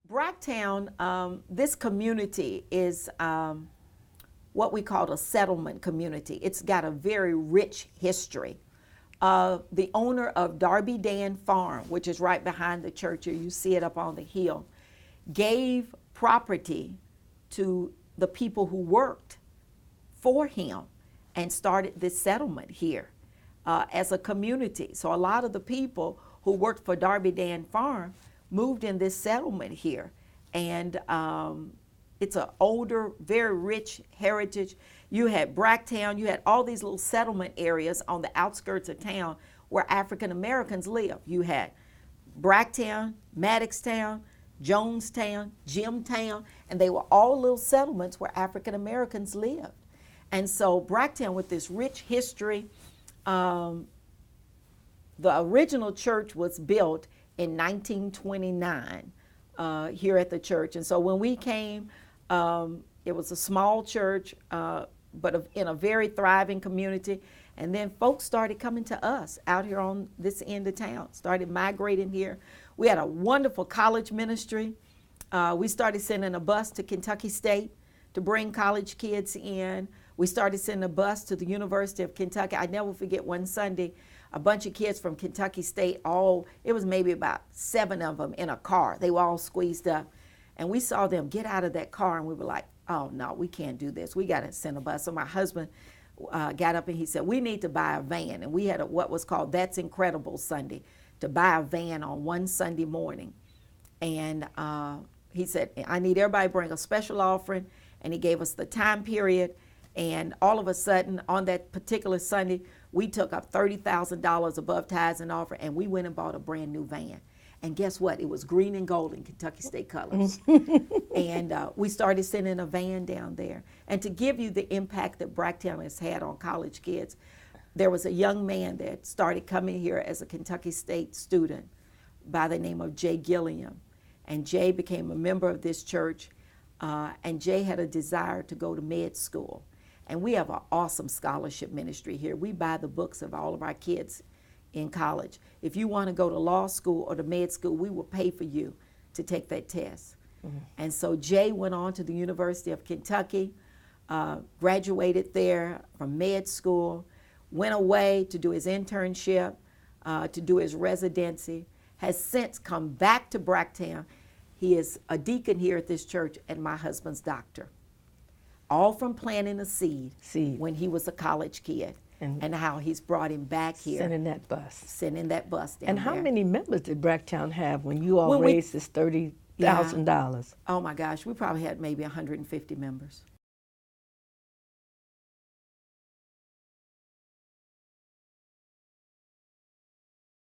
Bracktown, this community is what we call a settlement community. It's got a very rich history. The owner of Darby Dan Farm, which is right behind the church here, you see it up on the hill, gave property to the people who worked for him and started this settlement here as a community. So a lot of the people who worked for Darby Dan Farm moved in this settlement here. And it's an older, very rich heritage. You had Bracktown, you had all these little settlement areas on the outskirts of town where African Americans live. You had Bracktown, Maddoxtown, Jonestown, Jimtown, and they were all little settlements where African Americans lived. And so Bracktown, with this rich history, the original church was built in 1929 here at the church. And so when we came, it was a small church, but in a very thriving community. And then folks started coming to us out here on this end of town, started migrating here. We had a wonderful college ministry. We started sending a bus to Kentucky State to bring college kids in. We started sending a bus to the University of Kentucky. I never forget one Sunday, a bunch of kids from Kentucky State, it was maybe about 7 of them in a car. They were all squeezed up. And we saw them get out of that car and we were like, oh no, we can't do this. We got to send a bus. So my husband got up and he said, we need to buy a van. And we had what was called That's Incredible Sunday, to buy a van on one Sunday morning. And he said, I need everybody to bring a special offering. And he gave us the time period. And all of a sudden, on that particular Sunday, we took up $30,000 above tithes and offering, and we went and bought a brand new van. And guess what? It was green and gold in Kentucky State colors. And we started sending a van down there. And to give you the impact that Bracktown has had on college kids, there was a young man that started coming here as a Kentucky State student by the name of Jay Gilliam. And Jay became a member of this church, and Jay had a desire to go to med school. And we have an awesome scholarship ministry here. We buy the books of all of our kids in college. If you want to go to law school or to med school, we will pay for you to take that test. Mm-hmm. And so Jay went on to the University of Kentucky, graduated there from med school, went away to do his internship, to do his residency, has since come back to Bracktown. He is a deacon here at this church and my husband's doctor. All from planting a seed when he was a college kid, and how he's brought him back here. Sending that bus. Sending that bus down And how there. many members did Bracktown have when you all raised this $30,000? Oh my gosh, we probably had maybe 150 members.